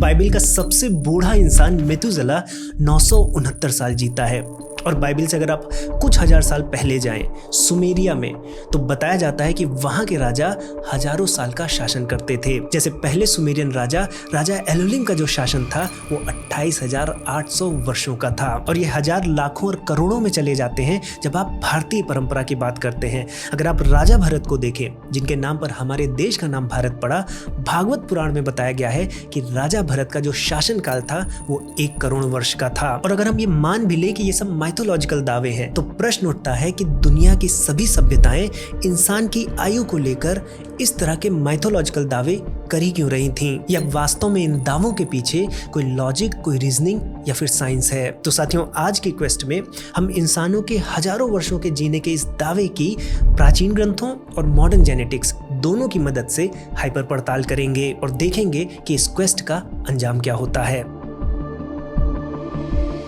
Bible का सबसे बूढ़ा इंसान मेथुसेलह 969 साल जीता है। और बाइबिल से अगर आप कुछ हजार साल पहले जाएं सुमेरिया में, तो बताया जाता है कि वहां के राजा हजारों साल का शासन करते थे। जैसे पहले सुमेरियन राजा एलोलिम का जो शासन था वो 28,800 वर्षों का था। और ये हजार, लाखों और करोड़ों में चले जाते हैं जब आप भारतीय परंपरा की बात करते हैं। अगर आप राजा भरत को देखें, जिनके नाम पर हमारे देश का नाम भारत पड़ा, भागवत पुराण में बताया गया है कि राजा भरत का जो शासन काल था वो 1 करोड़ वर्ष का था। और अगर हम ये मान भी ले कि ये सब माइथोलॉजिकल दावे हैं, तो प्रश्न उठता है कि दुनिया की सभी सभ्यताएं इंसान की आयु को लेकर इस तरह के माइथोलॉजिकल दावे कर ही क्यों रही थीं? या वास्तव में इन दावों के पीछे कोई लॉजिक, कोई रीजनिंग या फिर साइंस है? तो साथियों, आज की क्वेस्ट में हम इंसानों के हजारों वर्षों के जीने के इस दावे की प्राचीन ग्रंथों और मॉडर्न जेनेटिक्स दोनों की मदद से हाइपर पड़ताल करेंगे और देखेंगे कि इस क्वेस्ट का अंजाम क्या होता है।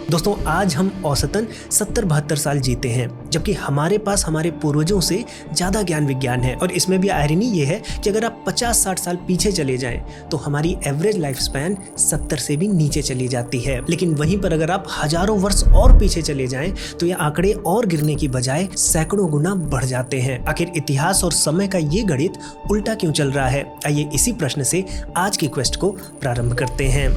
दोस्तों, आज हम औसतन 70-72 साल जीते हैं, जबकि हमारे पास हमारे पूर्वजों से ज़्यादा ज्ञान विज्ञान है। और इसमें भी आयरनी ये है कि अगर आप 50-60 साल पीछे चले जाएं, तो हमारी एवरेज लाइफ स्पैन 70 से भी नीचे चली जाती है। लेकिन वहीं पर अगर आप हजारों वर्ष और पीछे चले जाएं, तो ये आंकड़े और गिरने की बजाय सैकड़ों गुना बढ़ जाते हैं। आखिर इतिहास और समय का ये गणित उल्टा क्यों चल रहा है? आइए इसी प्रश्न से आज की क्वेस्ट को प्रारंभ करते हैं।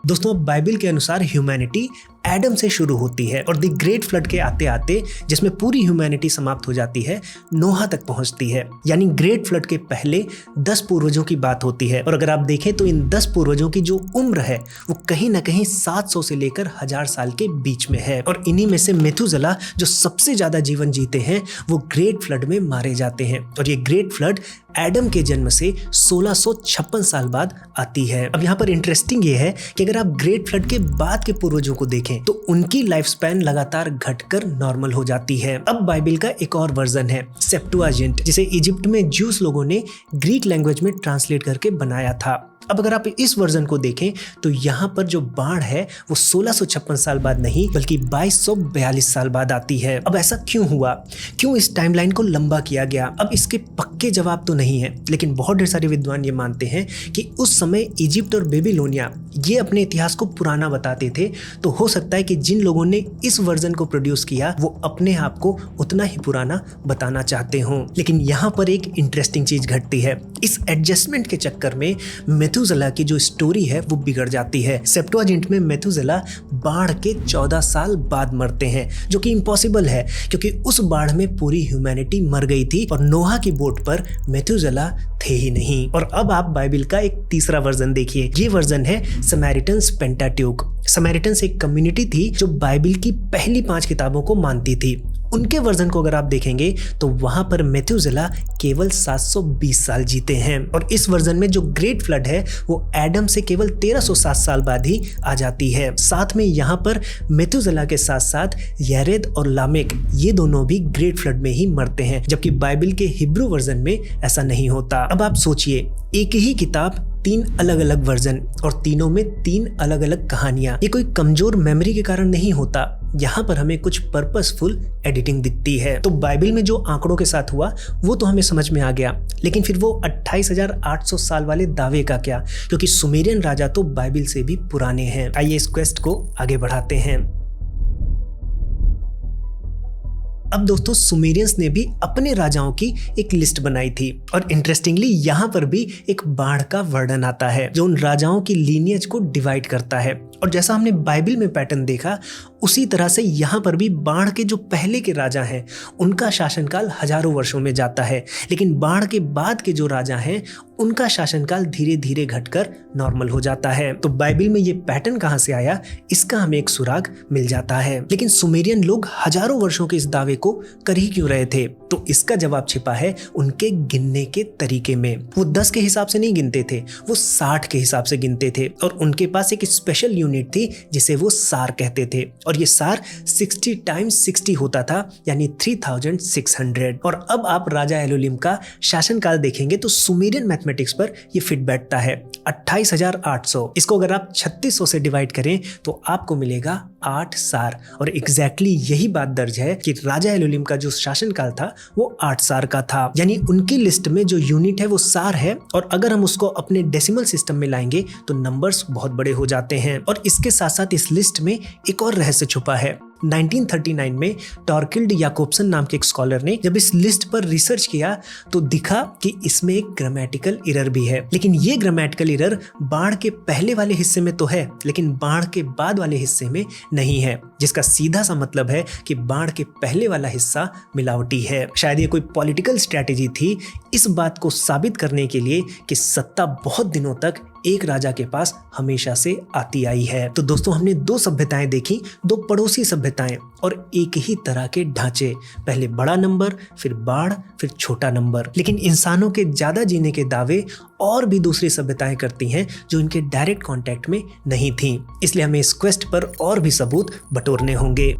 दोस्तों, बाइबल के अनुसार ह्यूमैनिटी एडम से शुरू होती है और द ग्रेट फ्लड के आते आते, जिसमें पूरी ह्यूमैनिटी समाप्त हो जाती है, नोहा तक पहुंचती है। यानी ग्रेट फ्लड के पहले 10 पूर्वजों की बात होती है। और अगर आप देखें तो इन 10 पूर्वजों की जो उम्र है वो कहीं ना कहीं 700 से लेकर 1000 साल के बीच में है। और इन्हीं में से मेथुसेलह, जो सबसे ज्यादा जीवन जीते हैं, वो ग्रेट फ्लड में मारे जाते हैं। और ये ग्रेट फ्लड एडम के जन्म से 1656 साल बाद आती है। अब यहाँ पर इंटरेस्टिंग ये है कि अगर आप ग्रेट फ्लड के बाद के पूर्वजों को देखें तो उनकी लाइफ स्पैन लगातार घटकर नॉर्मल हो जाती है। अब बाइबल का एक और वर्जन है सेप्टुअजिंट, जिसे इजिप्ट में ज्यूस लोगों ने ग्रीक लैंग्वेज में ट्रांसलेट करके बनाया था। अब अगर आप इस वर्जन को देखें तो यहाँ पर जो बाढ़ है वो 1656 साल बाद नहीं, बल्कि 2242 साल बाद आती है। अब ऐसा क्यों हुआ? क्यों इस टाइमलाइन को लंबा किया गया? अब इसके पक्के जवाब तो नहीं है, लेकिन बहुत ढेर सारे विद्वान ये मानते हैं कि उस समय इजिप्ट और बेबीलोनिया ये अपने इतिहास को पुराना बताते थे। तो हो सकता है कि जिन लोगों ने इस वर्जन को प्रोड्यूस किया वो अपने आप को उतना ही पुराना बताना चाहते हों। लेकिन यहाँ पर एक इंटरेस्टिंग चीज घटती है। इस एडजस्टमेंट के चक्कर में मेथुसेलह की जो स्टोरी है वो बिगड़ जाती है। सेप्टुअजिंट में मेथुसेलह बाढ़ के 14 साल बाद मरते हैं, जो कि इम्पॉसिबल है क्योंकि उस बाढ़ में पूरी ह्यूमैनिटी मर गई थी और नोहा की बोट पर मेथुसेलह थे ही नहीं। और अब आप बाइबल का एक तीसरा वर्जन देखिए। ये वर्जन है समैरिटन्स पेंटाट्यूक। समैरिटन्स एक कम्युनिटी थी जो बाइबल की पहली 5 किताबों को मानती थी। उनके वर्जन को अगर आप देखेंगे तो वहां पर मेथुसेलह केवल 720 साल जीते हैं। और इस वर्जन में जो ग्रेट फ्लड है वो एडम से केवल 1307 साल बाद ही आ जाती है। साथ में यहाँ पर मेथुसेलह के साथ साथ यारेद और लामेक, ये दोनों भी ग्रेट फ्लड में ही मरते हैं, जबकि बाइबल के हिब्रू वर्जन में ऐसा नहीं होता। अब आप सोचिए, एक ही किताब, 3 अलग अलग वर्जन और तीनों में 3 अलग अलग कहानियां। ये कोई कमजोर मेमोरी के कारण नहीं होता, यहाँ पर हमें कुछ पर्पसफुल एडिटिंग दिखती है। तो बाइबल में जो आंकड़ों के साथ हुआ वो तो हमें समझ में आ गया, लेकिन फिर वो 28,800 साल वाले दावे का क्या? क्योंकि सुमेरियन राजा तो बाइबल से भी पुराने हैं। आइए इस क्वेस्ट को आगे बढ़ाते हैं। अब दोस्तों, सुमेरियंस ने भी अपने राजाओं की एक लिस्ट बनाई थी और इंटरेस्टिंगली यहाँ पर भी एक बाढ़ का वर्णन आता है जो उन राजाओं की लीनियज को डिवाइड करता है। और जैसा हमने बाइबल में पैटर्न देखा, उसी तरह से यहाँ पर भी बाढ़ के जो पहले के राजा हैं उनका शासनकाल हजारों वर्षों में जाता है, लेकिन बाढ़ के बाद के जो राजा हैं उनका शासनकाल धीरे धीरे घटकर नॉर्मल हो जाता है। तो बाइबल में ये पैटर्न कहाँ से आया, इसका हमें एक सुराग मिल जाता है। लेकिन सुमेरियन लोग हजारों वर्षों के इस दावे को कर ही क्यों रहे थे? तो इसका जवाब छिपा है उनके गिनने के तरीके में। वो 10 के हिसाब से नहीं गिनते थे, वो 60 के हिसाब से गिनते थे। और उनके पास एक स्पेशल यूनिट थी जिसे वो सार कहते थे। और ये सार 60 × 60 होता था, यानी 3600। और अब आप राजा एलोलिम का शासनकाल देखेंगे तो सुमेरियन मैथमेटिक्स पर ये फिट बैठता है। 28,800। इसको अगर आप 3600 से डिवाइड करें तो आपको मिलेगा 8 सार। और एग्जैक्टली यही बात दर्ज है कि राजा एलुलिम का जो शासनकाल था वो 8 सार का था। यानी उनकी लिस्ट में जो यूनिट है वो सार है, और अगर हम उसको अपने डेसिमल सिस्टम में लाएंगे तो नंबर्स बहुत बड़े हो जाते हैं। और इसके साथ साथ इस लिस्ट में एक और रहस्य छुपा है। 1939 में टॉर्किल्ड याकोब्सन नाम के एक स्कॉलर ने जब इस लिस्ट पर रिसर्च किया तो दिखा कि इसमें एक ग्रामेटिकल एरर भी है। लेकिन ये ग्रामेटिकल एरर बाढ़ के पहले वाले हिस्से में तो है, लेकिन बाढ़ के बाद वाले हिस्से में नहीं है, जिसका सीधा सा मतलब है कि बाढ़ के पहले वाला हिस्सा मिलावटी है। शायद ये कोई पॉलिटिकल स्ट्रैटेजी थी इस बात को साबित करने के लिए कि सत्ता बहुत दिनों तक एक राजा के पास हमेशा से आती आई है। तो दोस्तों, हमने दो सभ्यताएं देखी, दो पड़ोसी सभ्यताएं और एक ही तरह के ढांचे। पहले बड़ा नंबर, फिर बाढ़, फिर छोटा नंबर। लेकिन इंसानों के ज्यादा जीने के दावे और भी दूसरी सभ्यताएं करती हैं जो इनके डायरेक्ट कांटेक्ट में नहीं थीं। इसलिए हमें इस क्वेस्ट पर और भी सबूत बटोरने होंगे।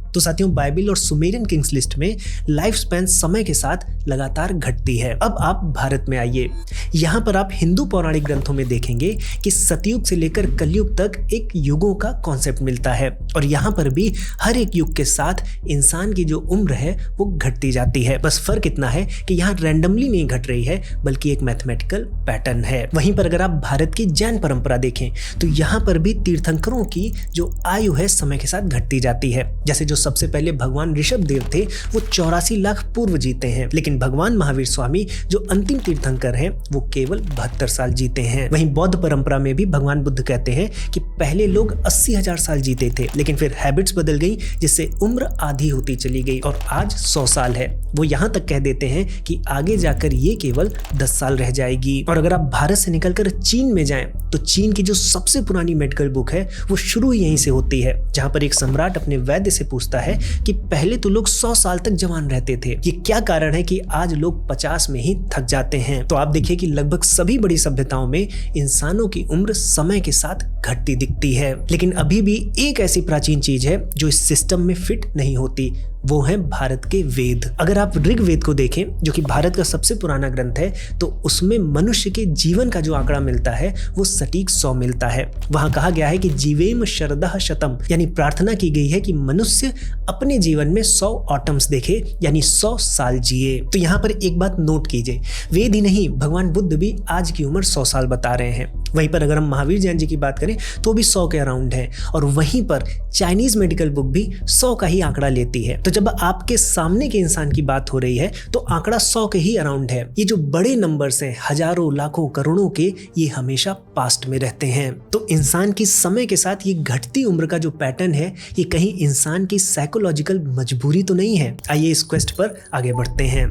तो साथियों, बाइबल और सुमेरियन किंग्स लिस्ट में लाइफ स्पैन समय के साथ लगातार घटती है। अब आप भारत में आइए। यहाँ पर आप हिंदू पौराणिक ग्रंथों में देखेंगे कि सतयुग से लेकर कलयुग तक एक युगों का कॉन्सेप्ट मिलता है, और यहाँ पर भी हर एक युग के साथ इंसान की जो उम्र है वो घटती जाती है। बस फर्क इतना है कि यहाँ रैंडमली नहीं घट रही है, बल्कि एक मैथमेटिकल पैटर्न है। वहीं पर अगर आप भारत की जैन परंपरा देखें तो यहाँ पर भी तीर्थंकरों की जो आयु है समय के साथ घटती जाती है। जैसे जो सबसे पहले भगवान ऋषभ देव थे वो 84 लाख पूर्व जीते हैं, लेकिन भगवान महावीर स्वामी जो अंतिम तीर्थंकर हैं वो केवल 72 साल जीते हैं। वहीं बौद्ध परंपरा में भी भगवान बुद्ध कहते हैं कि पहले लोग 80,000 साल जीते थे, लेकिन फिर हैबिट्स बदल गई जिससे उम्र आधी होती चली गई और आज 100 साल है। वो यहाँ तक कह देते हैं कि आगे जाकर ये केवल 10 साल रह जाएगी। और अगर आप भारत से निकलकर चीन में जाएं तो चीन की जो सबसे पुरानी मेडिकल बुक है वो शुरू यहीं से होती है, जहाँ पर एक सम्राट अपने वैद्य से पूछता है कि पहले तो लोग 100 साल तक जवान रहते थे, ये क्या कारण है कि आज लोग 50 में ही थक जाते हैं। तो आप देखिए कि लगभग सभी बड़ी सभ्यताओं में इंसानों की उम्र समय के साथ घटती दिखती है। लेकिन अभी भी एक ऐसी प्राचीन चीज है जो इस सिस्टम में फिट नहीं होती, वो है भारत के वेद। अगर आप ऋग्वेद को देखें जो कि भारत का सबसे पुराना ग्रंथ है, तो उसमें मनुष्य के जीवन का जो आंकड़ा मिलता है वो सटीक 100 मिलता है। वहां कहा गया है कि जीवेम शरदः शतम, यानी प्रार्थना की गई है कि मनुष्य अपने जीवन में 100 ऑटम्स देखे, यानी 100 साल जिए। तो यहाँ पर एक बात नोट कीजिए, वेद ही नहीं भगवान बुद्ध भी आज की उम्र 100 साल बता रहे हैं। वहीं पर अगर हम महावीर जैन जी की बात करें तो भी 100 के अराउंड है, और वहीं पर चाइनीज मेडिकल बुक भी 100 का ही आंकड़ा लेती है। तो जब आपके सामने के इंसान की बात हो रही है तो आंकड़ा 100 के ही अराउंड है। ये जो बड़े नंबर्स हैं, हजारों लाखों करोड़ों के, ये हमेशा पास्ट में रहते हैं। तो इंसान की समय के साथ ये घटती उम्र का जो पैटर्न है, ये कहीं इंसान की साइकोलॉजिकल मजबूरी तो नहीं है। आइए इस क्वेस्ट पर आगे बढ़ते हैं।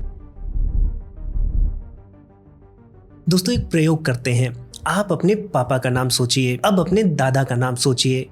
दोस्तों, एक प्रयोग करते हैं। आप अपने पापा का नाम सोचिए, अब अपने दादा का नाम सोचिए,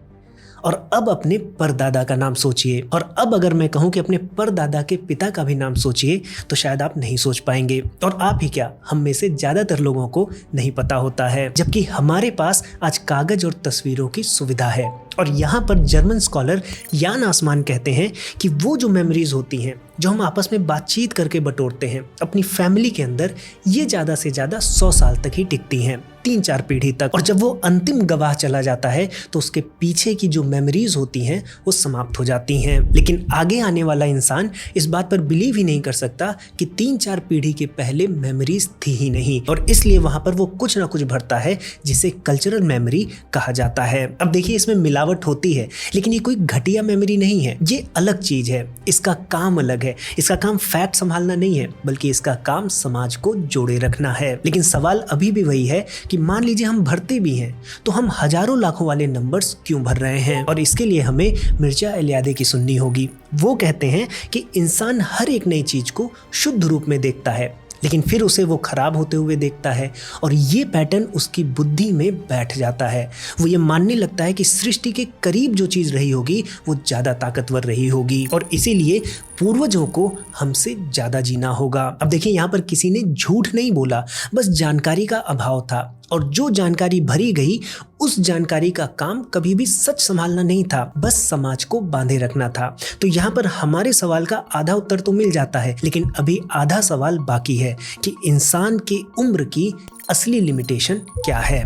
और अब अपने परदादा का नाम सोचिए। और अब अगर मैं कहूं कि अपने परदादा के पिता का भी नाम सोचिए तो शायद आप नहीं सोच पाएंगे। और आप ही क्या, हम में से ज्यादातर लोगों को नहीं पता होता है, जबकि हमारे पास आज कागज और तस्वीरों की सुविधा है। और यहाँ पर जर्मन स्कॉलर यान आसमान कहते हैं कि वो जो मेमोरीज होती हैं जो हम आपस में बातचीत करके बटोरते हैं अपनी फैमिली के अंदर, ये ज़्यादा से ज़्यादा 100 साल तक ही टिकती हैं, 3-4 पीढ़ी तक। और जब वो अंतिम गवाह चला जाता है तो उसके पीछे की जो मेमोरीज होती हैं वो समाप्त हो जाती हैं। लेकिन आगे आने वाला इंसान इस बात पर बिलीव ही नहीं कर सकता कि 3-4 पीढ़ी के पहले मेमोरीज थी ही नहीं, और इसलिए वहां पर वो कुछ ना कुछ भरता है जिसे कल्चरल मेमोरी कहा जाता है। अब देखिए, इसमें मिलावट होती है, लेकिन ये कोई घटिया मेमोरी नहीं है, ये अलग चीज है। इसका काम अलग है। इसका काम फैक्ट संभालना नहीं है, बल्कि इसका काम समाज को जोड़े रखना है। लेकिन सवाल अभी भी वही है कि मान लीजिए हम भरते भी हैं तो हम हजारों लाखों वाले नंबर्स क्यों भर रहे हैं। और इसके लिए हमें मिर्जा एलियादी की सुननी होगी। वो कहते हैं कि इंसान हर एक नई चीज को शुद्ध रूप में देखता है, लेकिन फिर उसे वो खराब होते हुए देखता है, और ये पैटर्न उसकी बुद्धि में बैठ जाता है। वो ये मानने लगता है कि सृष्टि के करीब जो चीज रही होगी वो ज्यादा ताकतवर रही होगी, और इसीलिए पूर्वजों को हमसे ज्यादा जीना होगा। अब देखिए, यहाँ पर किसी ने झूठ नहीं बोला, बस जानकारी का अभाव था, और जो जानकारी भरी गई उस जानकारी का काम कभी भी सच संभालना नहीं था, बस समाज को बांधे रखना था। तो यहाँ पर हमारे सवाल का आधा उत्तर तो मिल जाता है, लेकिन अभी आधा सवाल बाकी है कि इंसान की उम्र की असली लिमिटेशन क्या है।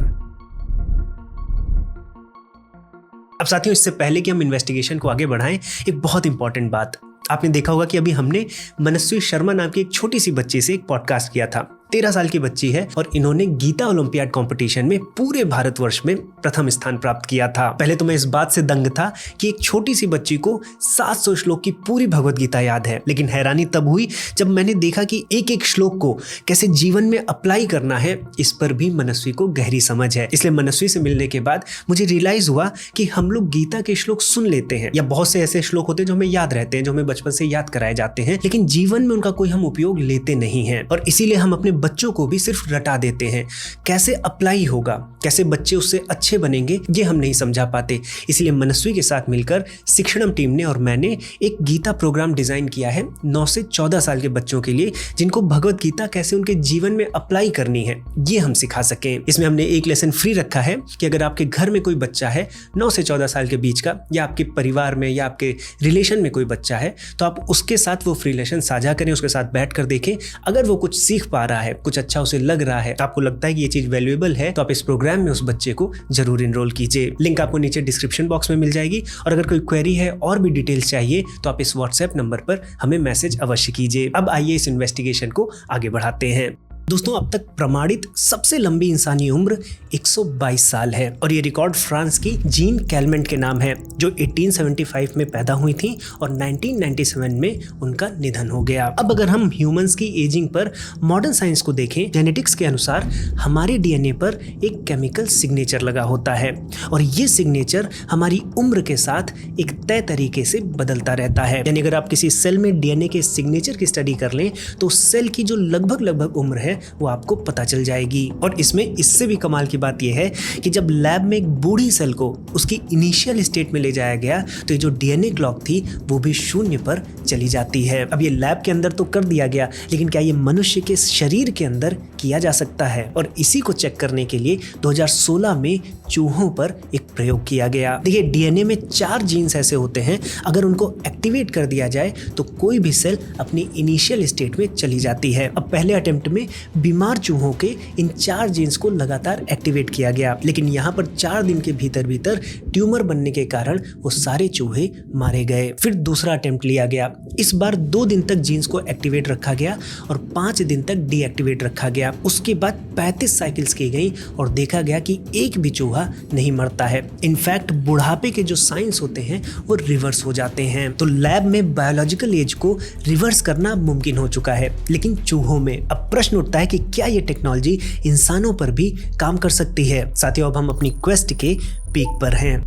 अब साथियों, इससे पहले कि हम इन्वेस्टिगेशन को आगे बढ़ाएं, एक बहुत इंपॉर्टेंट बात। आपने देखा होगा कि अभी हमने मनस्वी शर्मा नाम की एक छोटी सी बच्ची से एक पॉडकास्ट किया था। 13 साल की बच्ची है और इन्होंने गीता ओलंपियाड कंपटीशन में पूरे भारतवर्ष में प्रथम स्थान प्राप्त किया था। पहले तो मैं इस बात से दंग था कि एक छोटी सी बच्ची को 700 श्लोक की पूरी भगवत गीता याद है, लेकिन हैरानी तब हुई जब मैंने देखा कि एक एक श्लोक को कैसे जीवन में अप्लाई करना है, इस पर भी मनस्वी को गहरी समझ है। इसलिए मनस्वी से मिलने के बाद मुझे रियलाइज हुआ कि हम लोग गीता के श्लोक सुन लेते हैं, या बहुत से ऐसे श्लोक होते हैं जो हमें याद रहते हैं, जो हमें बचपन से याद कराए जाते हैं, लेकिन जीवन में उनका कोई हम उपयोग लेते नहीं हैं, और इसीलिए हम अपने बच्चों को भी सिर्फ रटा देते हैं। कैसे अप्लाई होगा, कैसे बच्चे उससे अच्छे बनेंगे, ये हम नहीं समझा पाते। इसलिए मनस्वी के साथ मिलकर शिक्षणम टीम ने और मैंने एक गीता प्रोग्राम डिजाइन किया है 9 से 14 साल के बच्चों के लिए, जिनको भगवत गीता कैसे उनके जीवन में अप्लाई करनी है ये हम सिखा सकें। इसमें हमने एक लेसन फ्री रखा है कि अगर आपके घर में कोई बच्चा है 9 से 14 साल के बीच का, या आपके परिवार में या आपके रिलेशन में कोई बच्चा है, तो आप उसके साथ वो फ्री लेसन साझा करें, उसके साथ बैठकर देखें। अगर वो कुछ सीख पा रहा है, कुछ अच्छा उसे लग रहा है, तो आपको लगता है कि ये चीज वैल्यूएबल है, तो आप इस प्रोग्राम में उस बच्चे को जरूर इनरोल कीजिए। लिंक आपको नीचे डिस्क्रिप्शन बॉक्स में मिल जाएगी, और अगर कोई क्वेरी है और भी डिटेल्स चाहिए तो आप इस व्हाट्सएप नंबर पर हमें मैसेज अवश्य कीजिए। अब आइए इस इन्वेस्टिगेशन को आगे बढ़ाते हैं। दोस्तों, अब तक प्रमाणित सबसे लंबी इंसानी उम्र 122 साल है, और ये रिकॉर्ड फ्रांस की जीन कैलमेंट के नाम है, जो 1875 में पैदा हुई थी और 1997 में उनका निधन हो गया। अब अगर हम ह्यूमंस की एजिंग पर मॉडर्न साइंस को देखें, जेनेटिक्स के अनुसार हमारे डीएनए पर एक केमिकल सिग्नेचर लगा होता है, और ये सिग्नेचर हमारी उम्र के साथ एक तय तरीके से बदलता रहता है। यानी अगर आप किसी सेल में डीएनए के सिग्नेचर की स्टडी कर लें, तो उस सेल की जो लगभग उम्र है वो आपको पता चल जाएगी। और इसमें इससे भी कमाल की बात यह है कि जब लैब में एक बूढ़ी सेल को उसकी इनिशियल स्टेट में ले जाया गया, तो ये जो डीएनए क्लॉक थी वो भी 0 पर चली जाती है। अब ये लैब के अंदर तो कर दिया गया, लेकिन क्या ये मनुष्य के शरीर के अंदर किया जा सकता है? और इसी को चेक करने के लिए 2016 में चूहों पर एक प्रयोग किया गया। देखिए, डीएनए में 4 जीन्स ऐसे होते हैं, अगर उनको एक्टिवेट कर दिया जाए तो कोई भी सेल अपनी इनिशियल स्टेट में चली जाती है। अब पहले अटेम्प्ट में बीमार चूहों के इन 4 जीन्स को लगातार एक्टिवेट किया गया, लेकिन यहाँ पर 4 दिन के भीतर ट्यूमर बनने के कारण वो सारे चूहे मारे गए। फिर दूसरा अटेम्प्ट लिया गया, इस बार 2 दिन तक जीन्स को एक्टिवेट रखा गया और 5 दिन तक डीएक्टिवेट रखा गया। उसके बाद 35 साइकिल्स की गई और देखा गया कि एक भी चूहा नहीं मरता है। इनफैक्ट बुढ़ापे के जो साइंस होते हैं वो रिवर्स हो जाते हैं। तो लैब में बायोलॉजिकल एज को रिवर्स करना मुमकिन हो चुका है, लेकिन चूहों में अब प्रश्न उठता है कि क्या ये टेक्नोलॉजी इंसानों पर भी काम कर सकती है? साथियों, अब हम अपनी क्वेस्ट के पीक पर हैं।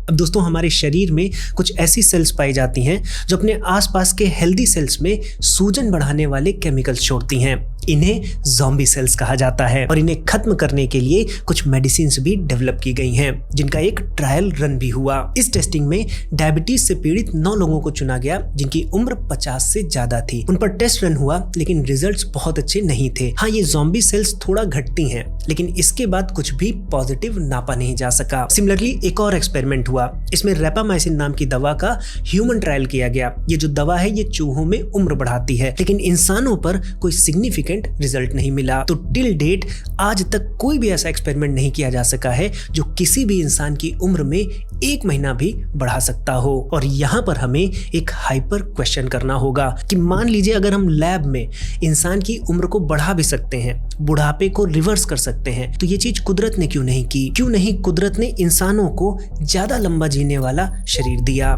अब दोस्तों, हमारे शरीर में कुछ ऐसी सेल्स पाई जाती हैं जो अपने आसपास के हेल्दी सेल्स में सूजन बढ़ाने वाले केमिकल्स छोड़ती हैं। इन्हें ज़ॉम्बी सेल्स कहा जाता है, और इन्हें खत्म करने के लिए कुछ मेडिसिन्स भी डेवलप की गई हैं, जिनका एक ट्रायल रन भी हुआ। इस टेस्टिंग में डायबिटीज से पीड़ित 9 लोगों को चुना गया जिनकी उम्र 50 से ज्यादा थी। उन पर टेस्ट रन हुआ, लेकिन रिजल्ट्स बहुत अच्छे नहीं थे। हाँ, ये ज़ॉम्बी सेल्स थोड़ा घटती हैं, लेकिन इसके बाद कुछ भी पॉजिटिव नापा नहीं जा सका। सिमिलरली एक और एक्सपेरिमेंट हुआ, इसमें रेपामाइसिन नाम की दवा का ह्यूमन ट्रायल किया गया। ये जो दवा है ये चूहों में उम्र बढ़ाती है, लेकिन इंसानों पर कोई सिग्निफिकेंट रिजल्ट नहीं मिला। तो टिल डेट आज तक कोई भी ऐसा एक्सपेरिमेंट नहीं किया जा सका है जो किसी भी इंसान की उम्र में 1 महीना भी बढ़ा सकता हो। और यहाँ पर हमें एक हाइपर क्वेश्चन करना होगा कि मान लीजिए अगर हम लैब में इंसान की उम्र को बढ़ा भी सकते हैं, बुढ़ापे को रिवर्स कर सकते हैं, तो ये चीज कुदरत ने क्यों नहीं की? क्यों नहीं कुदरत ने इंसानों को ज्यादा लंबा जीने वाला शरीर दिया?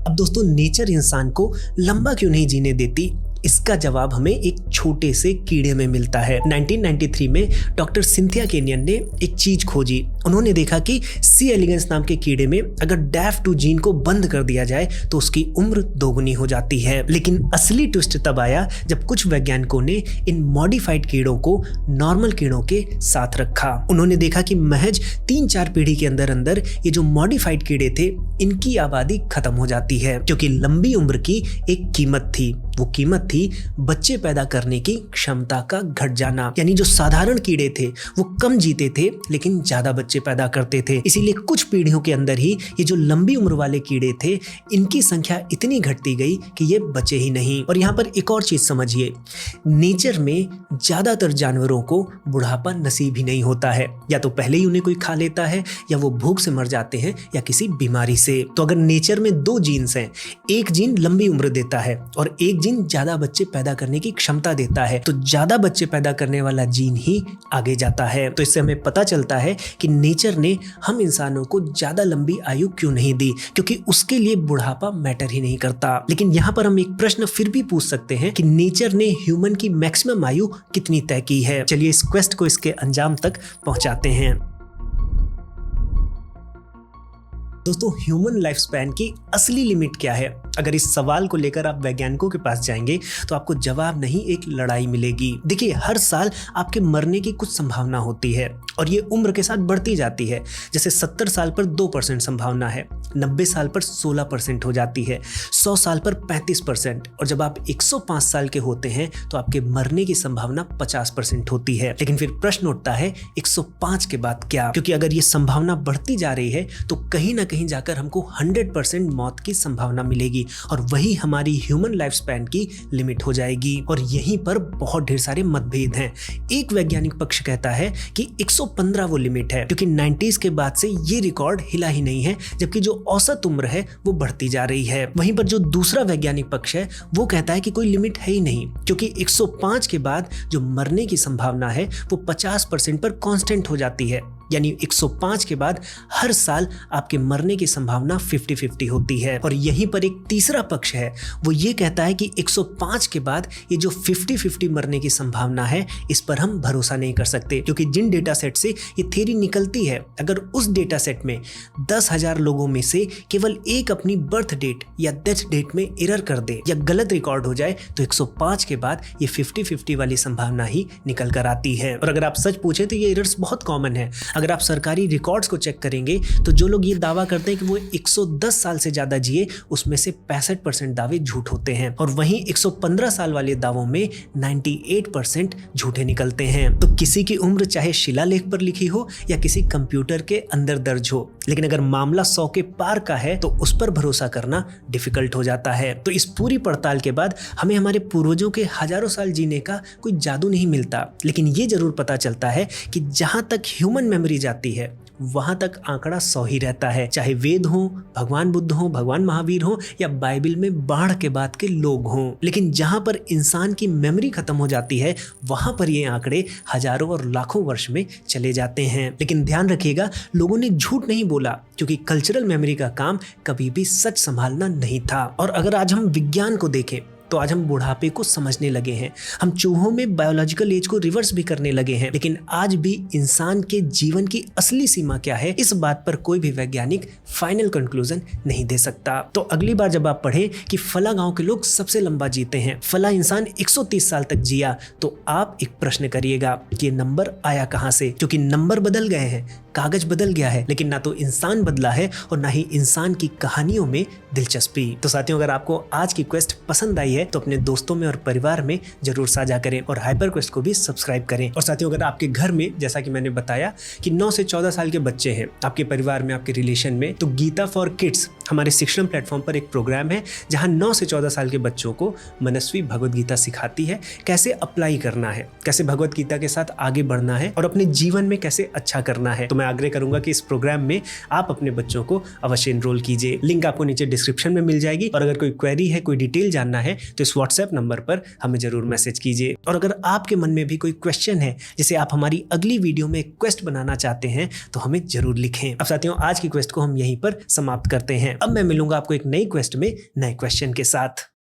अब दोस्तों, नेचर इंसान को लंबा क्यों नहीं जीने देती, इसका जवाब हमें एक छोटे से कीड़े में मिलता है। 1993 में डॉक्टर सिंथिया केनियन ने एक चीज खोजी। उन्होंने देखा कि सी एलिगेंस नाम के कीड़े में अगर DAF2 जीन को बंद कर दिया जाए तो उसकी उम्र दोगुनी हो जाती है। लेकिन असली ट्विस्ट तब आया जब कुछ वैज्ञानिकों ने इन मॉडिफाइड कीड़ों को नॉर्मल कीड़ों के साथ रखा। उन्होंने देखा कि महज 3-4 पीढ़ी के अंदर अंदर ये जो मॉडिफाइड कीड़े थे इनकी आबादी खत्म हो जाती है, क्योंकि लंबी उम्र की एक कीमत थी। वो कीमत थी बच्चे पैदा करने की क्षमता का घट जाना। यानी जो साधारण कीड़े थे वो कम जीते थे लेकिन ज्यादा बच्चे पैदा करते थे। इसीलिए कुछ पीढ़ियों के अंदर ही ये जो लंबी उम्र वाले कीड़े थे इनकी संख्या इतनी घटती गई कि ये बचे ही नहीं। और यहाँ पर एक और चीज समझिए, नेचर में ज्यादातर जानवरों को बुढ़ापा नसीब ही नहीं होता है। या तो पहले ही उन्हें कोई खा लेता है या वो भूख से मर जाते हैं या किसी बीमारी से। तो अगर नेचर में 2 जीन्स हैं, एक जीन लंबी उम्र देता है और एक जीन ज्यादा बच्चे पैदा करने की क्षमता देता है, तो ज्यादा बच्चे पैदा करने वाला जीन ही आगे जाता है। तो इससे हमें पता चलता है कि नेचर ने हम इंसानों को ज्यादा लंबी आयु क्यों नहीं दी, क्योंकि उसके लिए बुढ़ापा मैटर ही नहीं करता। लेकिन यहाँ पर हम एक प्रश्न फिर भी पूछ सकते हैं कि नेचर ने ह्यूमन की मैक्सिमम आयु कितनी तय की है। चलिए इस क्वेस्ट को इसके अंजाम तक पहुंचाते हैं। दोस्तों, ह्यूमन लाइफ स्पैन की असली लिमिट क्या है? अगर इस सवाल को लेकर आप वैज्ञानिकों के पास जाएंगे तो आपको जवाब नहीं, एक लड़ाई मिलेगी। देखिए, हर साल आपके मरने की कुछ संभावना होती है और ये उम्र के साथ बढ़ती जाती है। जैसे 70 साल पर 2% संभावना है, 90 साल पर 16% हो जाती है, 100 साल पर 35%, और जब आप 105 साल के होते हैं तो आपके मरने की संभावना 50% होती है। लेकिन फिर प्रश्न उठता है 105 के बाद क्या? क्योंकि अगर ये संभावना बढ़ती जा रही है तो कहीं ना कहीं जाकर हमको 100% मौत की संभावना मिलेगी और वही हमारी ह्यूमन लाइफ स्पैन की लिमिट हो जाएगी। और यहीं पर बहुत ढेर सारे मतभेद हैं। एक वैज्ञानिक पक्ष कहता है कि 115 वो लिमिट है, क्योंकि 90s के बाद से ये रिकॉर्ड हिला ही नहीं है, जबकि जो औसत उम्र है वो बढ़ती जा रही है। वहीं पर जो दूसरा वैज्ञानिक पक्ष है वो कहता है कि कोई लिमिट है ही नहीं, क्योंकि 105 के बाद जो मरने की संभावना है वो 50% पर कांस्टेंट हो जाती है। यानी 105 के बाद हर साल आपके मरने की संभावना 50-50 होती है। और यहीं पर एक तीसरा पक्ष है, वो ये कहता है कि 105 के बाद ये जो 50-50 मरने की संभावना है इस पर हम भरोसा नहीं कर सकते, क्योंकि जिन डेटा सेट से ये थ्योरी निकलती है, अगर उस डेटा सेट में 10,000 लोगों में से केवल एक अपनी बर्थ डेट या डेथ डेट में एरर कर दे या गलत रिकॉर्ड हो जाए तो 105 के बाद ये 50-50 वाली संभावना ही निकल कर आती है। और अगर आप सच पूछे तो ये एरर्स बहुत कॉमन है। अगर आप सरकारी रिकॉर्ड्स को चेक करेंगे तो जो लोग ये दावा करते हैं कि वो 110 साल से ज्यादा जिए, उसमें से 65% दावे झूठ होते हैं, और वहीं 115 साल वाले दावों में 98% झूठे निकलते हैं। तो किसी की उम्र चाहे शिलालेख पर लिखी हो या किसी कंप्यूटर के अंदर दर्ज हो, लेकिन अगर मामला 100 के पार का है तो उस पर भरोसा करना डिफिकल्ट हो जाता है। तो इस पूरी पड़ताल के बाद हमें हमारे पूर्वजों के हजारों साल जीने का कोई जादू नहीं मिलता, लेकिन ये जरूर पता चलता है कि जहां तक ह्यूमन मेमोरी जाती है वहां तक आंकड़ा 100 ही रहता है। चाहे वेद हो, भगवान बुद्ध हो, भगवान महावीर हो या बाइबल में बाढ़ के बाद के लोग हों, लेकिन जहां पर इंसान की मेमोरी खत्म हो जाती है वहां पर ये आंकड़े हजारों और लाखों वर्ष में चले जाते हैं। लेकिन ध्यान रखिएगा, लोगों ने झूठ नहीं बोला, क्योंकि कल्चरल मेमोरी का काम कभी भी सच संभालना नहीं था। और अगर आज हम विज्ञान को देखें तो आज हम बुढ़ापे को समझने लगे हैं, हम चूहों में बायोलॉजिकल एज को रिवर्स भी करने लगे हैं, लेकिन आज भी इंसान के जीवन की असली सीमा क्या है, इस बात पर कोई भी वैज्ञानिक फाइनल कंक्लूजन नहीं दे सकता। तो अगली बार जब आप पढ़ें कि फला गांव के लोग सबसे लंबा जीते हैं, फला इंसान 130 साल तक जिया, तो आप एक प्रश्न करिएगा कि ये नंबर आया कहां से, क्योंकि नंबर बदल गए हैं, कागज बदल गया है, लेकिन ना तो इंसान बदला है और ना ही इंसान की कहानियों में दिलचस्पी। तो साथियों, अगर आपको आज की क्वेस्ट पसंद आई है तो अपने दोस्तों में और परिवार में जरूर साझा करें और हाइपर क्वेस्ट को भी सब्सक्राइब करें। और साथियों, अगर आपके घर में, जैसा कि मैंने बताया कि 9 से 14 साल के बच्चे हैं आपके परिवार में, आपके रिलेशन में, तो गीता फॉर किड्स हमारे शिक्षण प्लेटफॉर्म पर एक प्रोग्राम है जहां 9 से 14 साल के बच्चों को मनस्वी भगवद गीता सिखाती है, कैसे अप्लाई करना है, कैसे भगवद गीता के साथ आगे बढ़ना है और अपने जीवन में कैसे अच्छा करना है। तो मैं आग्रह करूंगा कि इस प्रोग्राम में आप अपने बच्चों को अवश्य एनरोल कीजिए। लिंक आपको नीचे डिस्क्रिप्शन में मिल जाएगी। और अगर कोई क्वेरी है, कोई डिटेल जानना है तो इस व्हाट्सएप नंबर पर हमें जरूर मैसेज कीजिए। और अगर आपके मन में भी कोई क्वेश्चन है जिसे आप हमारी अगली वीडियो में एक क्वेस्ट बनाना चाहते हैं तो हमें जरूर लिखें। अब साथियों, आज की क्वेस्ट को हम यहीं पर समाप्त करते हैं। अब मैं मिलूंगा आपको एक नई क्वेस्ट में नए क्वेश्चन के साथ।